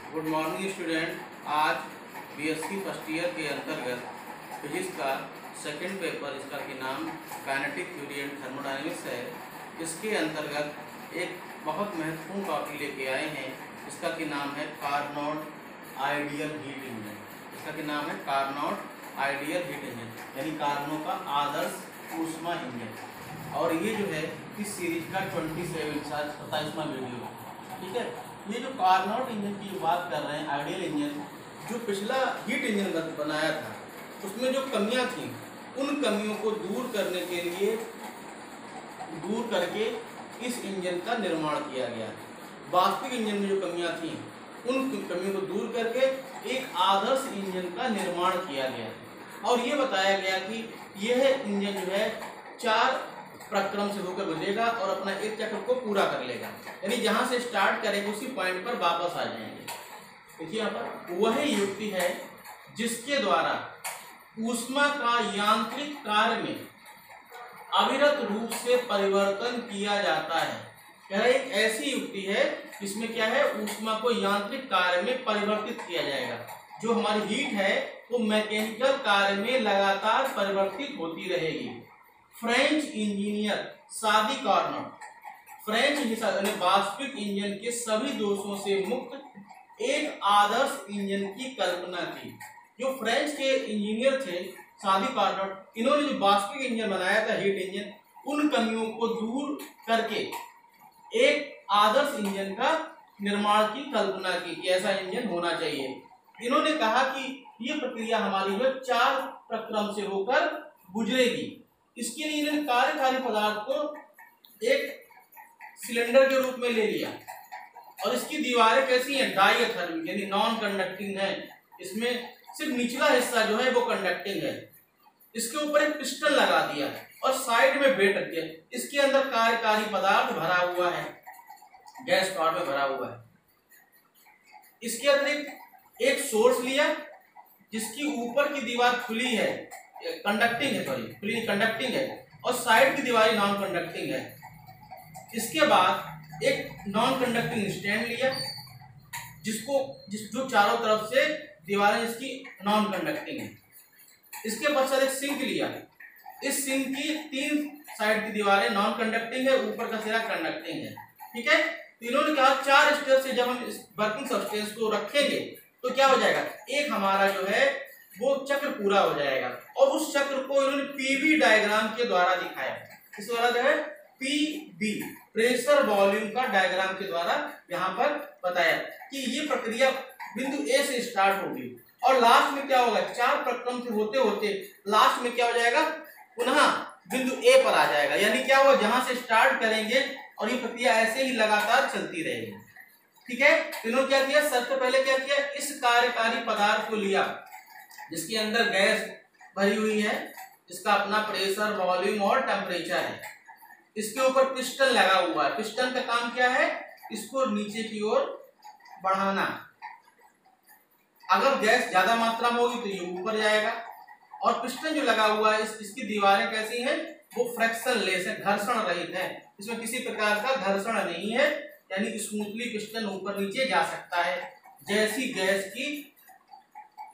Good morning student. आज BSc first year के अंतर्गत फिजिक्स का सेकंड पेपर, इसका कि नाम काइनेटिक थ्योरी एंड थर्मोडायनेमिक्स है। इसके अंतर्गत एक बहुत महत्वपूर्ण टॉपिक लेके आए हैं। इसका कि नाम है कार्नोट आइडियल हीट इंजन। इसका कि नाम है कार्नोट आइडियल हीट इंजन, यानी कार्नो का आदर्श ऊष्मा इंजन। और ये जो है इस सीरीज का 27वां वीडियो है। ठीक है, ये जो कार्नोट इंजन की बात कर रहे हैं, आइडियल इंजन, जो पिछला हीट इंजन बनाया था उसमें जो कमियां थी, उन कमियों को दूर करने के लिए दूर करके इस इंजन का निर्माण किया गया। वास्तविक इंजन में जो कमियां थी, उन कमियों को दूर करके एक आदर्श इंजन का निर्माण किया गया और ये बताया गया कि यह इंजन जो है 4 प्रक्रम से होकर गुजरेगा और अपना एक चक्र को पूरा कर लेगा, यानी जहां से स्टार्ट करेंगे उसी पॉइंट पर वापस आ जाएंगे। देखिए यहाँ पर वही युक्ति है जिसके द्वारा ऊष्मा का यांत्रिक कार्य में अविरत रूप से परिवर्तन किया जाता है। यह एक ऐसी युक्ति है जिसमें क्या है, ऊष्मा को यांत्रिक कार्य में परिवर्तित किया जाएगा। जो हमारी हीट है वो मैकेनिकल कार्य में लगातार परिवर्तित होती रहेगी। फ्रेंच इंजीनियर सादी कार्नोट फ्रेंच वास्तविक इंजन के सभी दोषों से मुक्त एक आदर्श इंजन की कल्पना की। जो फ्रेंच के इंजीनियर थे सादी कार्नोट, इन्होंने जो वास्तविक इंजन बनाया था हीट इंजन, उन कमियों को दूर करके एक आदर्श इंजन का निर्माण की कल्पना की कि ऐसा इंजन होना चाहिए। इन्होंने कहा कि ये प्रक्रिया हमारी जो 4 प्रक्रम से होकर गुजरेगी। इसके लिए इन्होंने कार्यकारी पदार्थ को एक सिलेंडर के रूप में ले लिया और इसकी दीवारें कैसी हैं, डाइथर्मिक यानी नॉन कंडक्टिंग है। इसमें सिर्फ निचला हिस्सा जो है वो कंडक्टिंग है। इसके ऊपर एक पिस्टन लगा दिया और साइड में बेट रख दिया। इसके अंदर कार्यकारी पदार्थ भरा हुआ है, गैस पार्ट में भरा हुआ है। इसके अतिरिक्त एक सोर्स लिया जिसकी ऊपर की दीवार खुली है, कंडक्टिंग है, खुली कंडक्टिंग है, और साइड की दीवार नॉन कंडक्टिंग है। इसके बाद एक नॉन कंडक्टिंग स्टैंड लिया जो चारों तरफ से दीवारें इसकी नॉन कंडक्टिंग है। इसके पश्चात एक सिंक लिया। इस सिंक की 3 साइड की दीवारें नॉन कंडक्टिंग है, ऊपर का सिरा कंडक्टिंग है। ठीक है, तो इन्होंने कहा 4 स्टेप से जब हम इस वर्किंग सब्सटेंस को रखेंगे तो क्या हो जाएगा, एक हमारा जो है वो चक्र पूरा हो जाएगा। और उस चक्र को इन्होंने पीवी डायग्राम के द्वारा दिखाया। इस द्वारा जो है पीवी प्रेशर वॉल्यूम का डायग्राम के द्वारा यहाँ पर बताया कि ये प्रक्रिया बिंदु ए से स्टार्ट होगी और लास्ट में क्या होगा, 4 प्रक्रम से होते होते लास्ट में क्या हो जाएगा, पुनः बिंदु ए पर आ जाएगा। यानी क्या हुआ, जहां से स्टार्ट करेंगे और ये प्रक्रिया ऐसे ही लगातार चलती रहेगी। ठीक है, इन्होंने क्या किया, सबसे पहले क्या किया, इस कार्यकारी पदार्थ को लिया जिसके अंदर गैस भरी हुई है, जिसका अपना प्रेशर, वॉल्यूम और टेम्परेचर है। इसके ऊपर पिस्टन लगा हुआ है। पिस्टन का काम क्या है, इसको नीचे की ओर बढ़ाना। अगर गैस ज्यादा मात्रा में होगी तो ये ऊपर जाएगा। और पिस्टन जो लगा हुआ है इसकी दीवारें कैसी हैं, वो फ्रिक्शन लेस है, घर्षण रहित है। इसमें किसी प्रकार का घर्षण नहीं है, यानी स्मूथली पिस्टन ऊपर नीचे जा सकता है। जैसी गैस की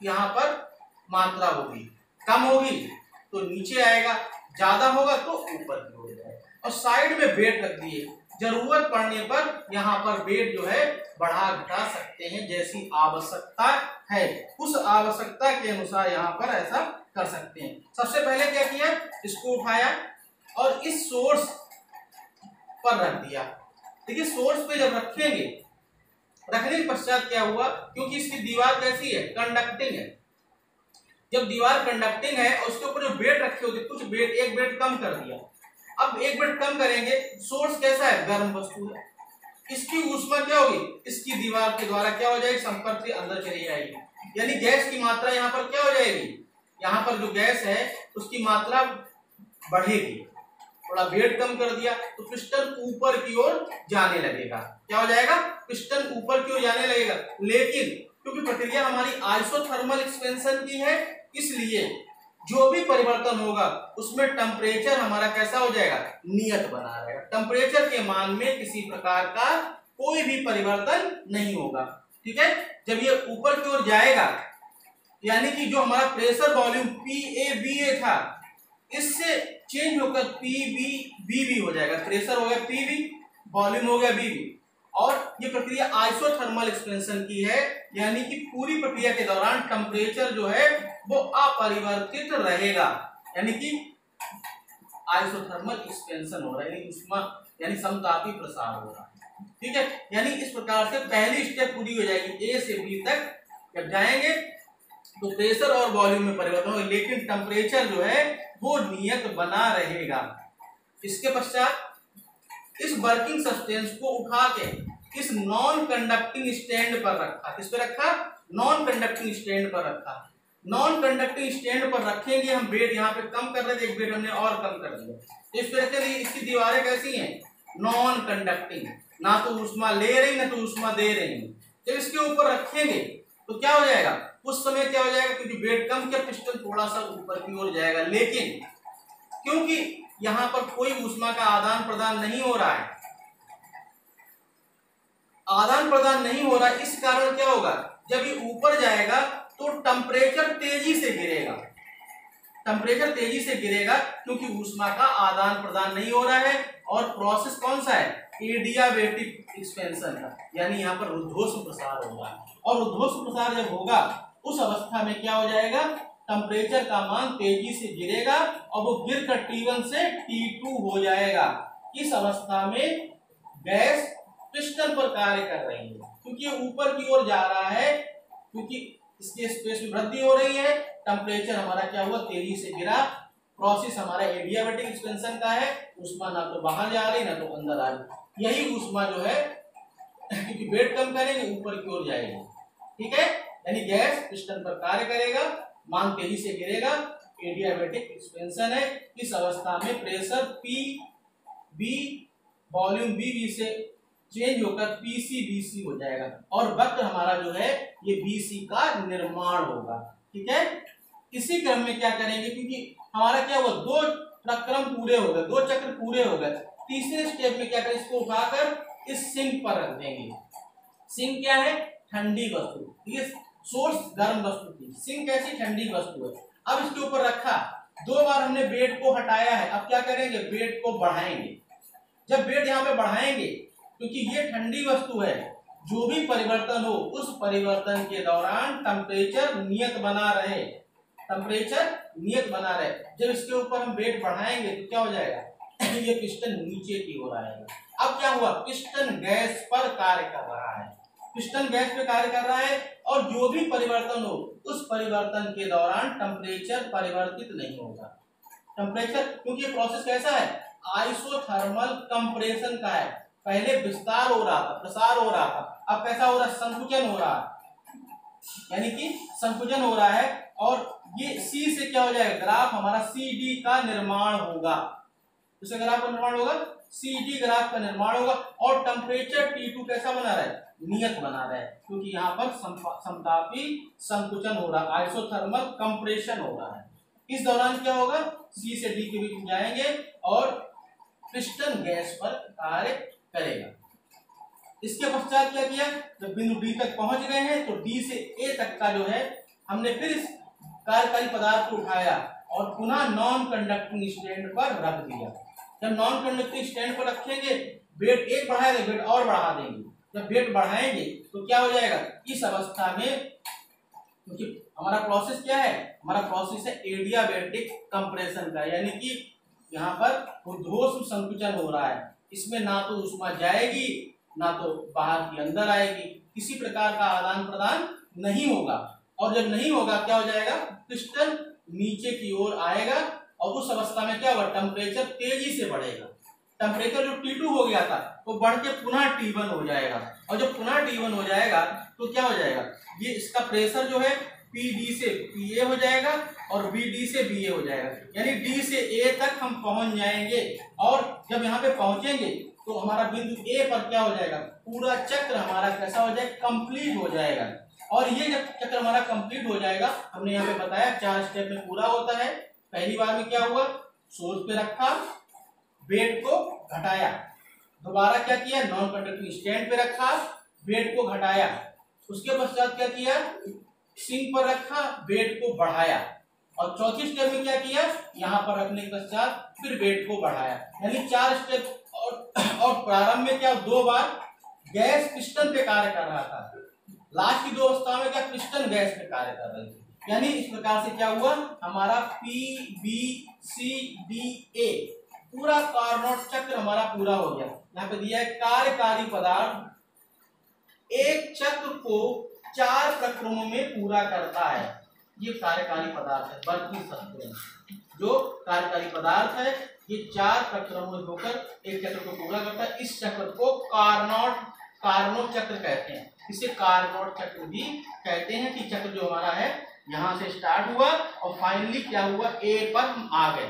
यहाँ पर मात्रा होगी, कम होगी तो नीचे आएगा, ज्यादा होगा तो ऊपर की ओर जाएगा। और साइड में बेट रख दिए, जरूरत पड़ने पर यहाँ पर बेट जो है बढ़ा घटा सकते हैं, जैसी आवश्यकता है उस आवश्यकता के अनुसार यहाँ पर ऐसा कर सकते हैं। सबसे पहले क्या किया, इसको उठाया और इस सोर्स पर रख दिया। देखिए सोर्स पे जब रखेंगे, रखने के पश्चात क्या हुआ, क्योंकि इसकी दीवार कैसी है, कंडक्टिंग है। जब दीवार कंडक्टिंग है और उसके ऊपर जो बेट रखे होते, कुछ बेट, एक बेट कम कर दिया। अब एक बेट कम करेंगे, सोर्स कैसा है, गर्म वस्तु है। इसकी ऊष्मा क्या होगी, इसकी दीवार के द्वारा क्या हो जाएगी, संपर्क से अंदर चली जाएगी। यानी गैस की मात्रा यहाँ पर क्या हो जाएगी, यहाँ पर जो गैस है उसकी मात्रा बढ़ेगी। थोड़ा वेट कम कर दिया तो पिस्टन ऊपर की ओर जाने लगेगा। क्या हो जाएगा, पिस्टन ऊपर की ओर जाने लगेगा। लेकिन क्योंकि प्रक्रिया हमारी आइसोथर्मल एक्सपेंशन की है, इसलिए जो भी परिवर्तन होगा उसमें टेम्परेचर हमारा कैसा हो जाएगा, नियत बना रहेगा। टेम्परेचर के मान में किसी प्रकार का कोई भी परिवर्तन नहीं होगा। ठीक है। जब ये ऊपर की ओर जाएगा यानी कि जो हमारा प्रेशर वॉल्यूम PA था इससे चेंज होकर PB हो जाएगा। प्रेशर हो गया PB, वॉल्यूम हो गया BB। और ये प्रक्रिया आइसोथर्मल एक्सपेंशन की है, यानी कि पूरी प्रक्रिया के दौरान टेम्परेचर जो है वो अपरिवर्तित रहेगा, यानी कि आइसोथर्मल एक्सपेंशन हो रहा है, यानी समतापी प्रसार हो रहा है। ठीक है, यानी इस प्रकार से पहली स्टेप पूरी हो जाएगी। A से B तक जब जाएंगे तो प्रेशर और वॉल्यूम में परिवर्तन होगा, लेकिन टेम्परेचर जो है वो नियत बना रहेगा। इसके पश्चात इस वर्किंग सब्सटेंस को उठा के इस नॉन कंडक्टिंग स्टैंड पर रखा। किस पे रखा? नॉन कंडक्टिंग स्टैंड पर रखा। नॉन कंडक्टिंग स्टैंड पर रखेंगे हम। वेट यहाँ पे कम कर रहे थे, एक वेट हमने और कम कर दिया। इस पे रखेंगे, इसकी दीवारें कैसी हैं? नॉन कंडक्टिंग, ना तो ऊष्मा ले रही ना तो ऊष्मा दे रही। जब इसके ऊपर रखेंगे तो क्या हो जाएगा? उस समय क्या हो जाएगा, क्योंकि वेट कम किया पिस्टन थोड़ा सा ऊपर की ओर जाएगा, लेकिन क्योंकि यहां पर कोई ऊष्मा का आदान प्रदान नहीं हो रहा है, आदान प्रदान नहीं हो रहा है, इस कारण क्या होगा, जब ये ऊपर जाएगा तो टेम्परेचर तेजी से गिरेगा। टेम्परेचर तेजी से गिरेगा क्योंकि ऊष्मा का आदान प्रदान नहीं हो रहा है। और प्रोसेस कौन सा है? एडियाबेटिक एक्सपेंशन का, यानी यहाँ पर ऊर्ध्वोष्म प्रसार होगा। और ऊर्ध्वोष्म प्रसार जब होगा उस अवस्था में क्या हो जाएगा, टेम्परेचर का मान तेजी से गिरेगा और वो गिरकर T1 से T2 हो जाएगा। इस अवस्था में गैस पिस्टन पर कार्य कर रही है, क्योंकि ऊपर की ओर जा रहा है, क्योंकि इसके स्पेस में वृद्धि हो रही है। टेम्परेचर हमारा क्या हुआ, तेजी से गिरा। प्रोसेस हमारा एडियाबेटिक एक्सपेंशन का है, ऊष्मा ना तो बाहर जा रही ना तो अंदर आ रही। यही ऊष्मा जो है क्योंकि वेट कम करेंगे ऊपर की ओर जाएगी। ठीक है, यानी गैस पिस्टन पर कार्य करेगा, मान तेजी से गिरेगा, एडियाबेटिक एक्सपेंशन है। इस अवस्था में प्रेशर PB वॉल्यूम BB से चेंज होकर PCBC हो जाएगा और वक्र हमारा जो है ये BC का निर्माण होगा। ठीक है, इसी क्रम में क्या करेंगे, क्योंकि हमारा क्या हुआ, 2 प्रक्रम पूरे हो गए, 2 चक्र पूरे हो गए। तीसरे स्टेप में क्या करें, इसको उठाकर इस सिंक पर रख देंगे। सिंक क्या है? ठंडी वस्तु। ये सोर्स गर्म वस्तु थी, सिंक ऐसी ठंडी वस्तु है। अब इसके ऊपर रखा, 2 बार हमने बेड को हटाया है। अब क्या करेंगे, बेड को बढ़ाएंगे। जब बेड यहाँ पे बढ़ाएंगे, क्योंकि ये ठंडी वस्तु है, जो भी परिवर्तन हो उस परिवर्तन के दौरान टेम्परेचर नियत बना रहे, टेम्परेचर नियत बना रहे। जब इसके ऊपर हम वेट बढ़ाएंगे तो क्या हो जाएगा, ये पिस्टन नीचे की ओर आएगा। अब क्या हुआ, पिस्टन गैस पर कार्य कर रहा है, पिस्टन गैस पे कार्य कर रहा है और जो भी परिवर्तन हो उस परिवर्तन के दौरान टेम्परेचर परिवर्तित नहीं होगा। टेम्परेचर, क्योंकि ये प्रोसेस कैसा है, आइसोथर्मल कंप्रेशन का है। पहले विस्तार हो रहा था, प्रसार हो रहा था, अब कैसा हो रहा है, संकुचन हो रहा है, यानी कि संकुचन हो रहा है। और ये C से क्या हो जाएगा, ग्राफ हमारा CD का निर्माण होगा। इससे ग्राफ का निर्माण होगा, CD ग्राफ का निर्माण होगा। और टेम्परेचर T2 कैसा बना रहा है, नियत बना रहा है, क्योंकि यहाँ पर समतापी संकुचन हो रहा है, आइसोथर्मल कंप्रेशन हो रहा है। इस दौरान क्या होगा, C से D के बीच में जाएंगे और पिस्टन गैस पर कार्य करेगा। इसके पश्चात क्या किया, जब बिंदु D तक पहुंच गए हैं तो D से A तक का जो है हमने फिर इस कार्यकारी पदार्थ को उठाया और पुनः नॉन कंडक्टिंग स्टैंड पर रख दिया। जब नॉन कंडक्टिंग स्टैंड पर रखेंगे, वेट एक बढ़ाएंगे, वेट और बढ़ा देंगे। जब वेट बढ़ाएंगे तो क्या हो जाएगा, इस अवस्था में, क्योंकि हमारा प्रोसेस क्या है, हमारा प्रोसेस है एडियाबेटिक कंप्रेशन का, यानी कि यहाँ पर ऊर्ध्वोष्म संकुचन हो रहा है। इसमें ना तो ऊष्मा जाएगी ना तो बाहर की अंदर आएगी, किसी प्रकार का आदान प्रदान नहीं होगा। और जब नहीं होगा क्या हो जाएगा, पिस्टन नीचे की ओर आएगा और उस अवस्था में क्या होगा, टेम्परेचर तेजी से बढ़ेगा। टेम्परेचर जो T2 हो गया था वो बढ़ के पुनः T1 हो जाएगा। और जब पुनः T1 हो जाएगा तो क्या हो जाएगा, ये इसका प्रेशर जो है PD से PA हो जाएगा और BD से BA हो जाएगा, यानी D से A तक हम पहुंच जाएंगे। और जब यहाँ पे पहुंचेंगे तो हमारा बिंदु A पर क्या हो जाएगा, पूरा चक्र हमारा कैसा हो जाएगा, कंप्लीट हो जाएगा। और ये जब चक्र हमारा कंप्लीट हो जाएगा, हमने यहाँ पे बताया 4 स्टेप में पूरा होता है। पहली बार में क्या हुआ, सोर्स पे रखा, वेट को घटाया, दोबारा क्या किया, नॉन कंडक्टिंग स्टैंड पे रखा, वेट को घटाया, उसके पश्चात क्या किया, सिंक पर रखा, बेड को बढ़ाया, और चौथी स्टेप में क्या किया, यहाँ पर रखने के पश्चात फिर बेड को बढ़ाया, यानी 4 स्टेप। और प्रारंभ में क्या 2 बार गैस पिस्टन पे कार्य कर रहा था, लास्ट की 2 अवस्थाओं में क्या पिस्टन गैस पे कार्य कर रही थी। यानी इस प्रकार से क्या हुआ, हमारा PBCDA पूरा कार्नोट चक्र हमारा पूरा हो गया। यहाँ पे दिया है कार्यकारी पदार्थ एक चक्र को 4 प्रक्रमों में पूरा करता है। ये कार्यकारी पदार्थ है, वर्किंग सब्सटेंस जो कार्यकारी पदार्थ है, ये 4 प्रक्रमों में होकर एक चक्र को पूरा करता है। इस चक्र को कार्नोट चक्र कहते हैं, इसे कार्नोट चक्र भी कहते हैं कि चक्र जो हमारा है यहाँ से स्टार्ट हुआ और फाइनली क्या हुआ, ए पर हम आ गए।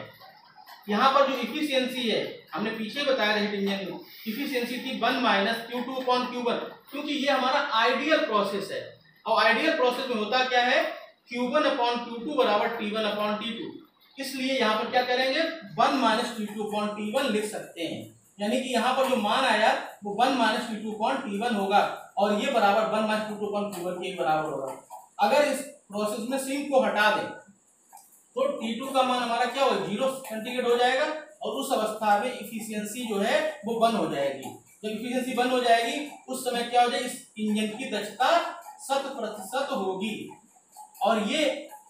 यहाँ पर जो इफिशियंसी है, हमने पीछे बताया था हीट इंजन में, इफिशियंसी थी 1 - Q2/Q1, क्योंकि ये हमारा आइडियल प्रोसेस है। और आइडियल प्रोसेस में होता क्या है, Q1/Q2 = T1/T2। इसलिए यहाँ पर क्या करेंगे, 1 - T2/T1 लिख सकते हैं, यानी कि यहाँ पर जो मान आया वो 1 - T2/T1 होगा, और ये बराबर 1 - T2/Q1 के बराबर होगा। अगर इस प्रोसेस में सिंक को हटा दें तो T2 का मान हमारा क्या होगा, 0 सेंटीग्रेड हो जाएगा, और उस अवस्था में इफिशियंसी जो है वो 1 हो जाएगी। जब इफिशियंसी 1 हो जाएगी उस समय क्या हो जाएगी, इस इंजन की दक्षता 100% होगी। और ये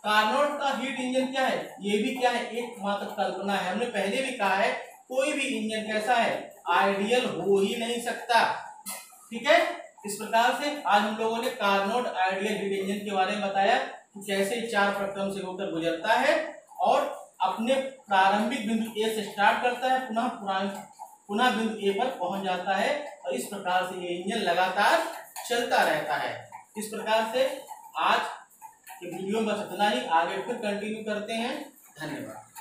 कार्नोट का हीट इंजन क्या है, ये भी क्या है, एकमात्र कल्पना है। हमने पहले भी कहा है कोई भी इंजन कैसा है, आइडियल हो ही नहीं सकता। ठीक है, इस प्रकार से आज हम लोगों ने कार्नोट आइडियल हीट इंजन के बारे में बताया कि कैसे 4 प्रक्रम से होकर गुजरता है और अपने प्रारंभिक बिंदु ए से स्टार्ट करता है, पुनः बिंदु ए पर पहुंच जाता है, और इस प्रकार से ये इंजन लगातार चलता रहता है। इस प्रकार से आज के वीडियो में बस इतना ही, आगे फिर कंटिन्यू करते हैं। धन्यवाद।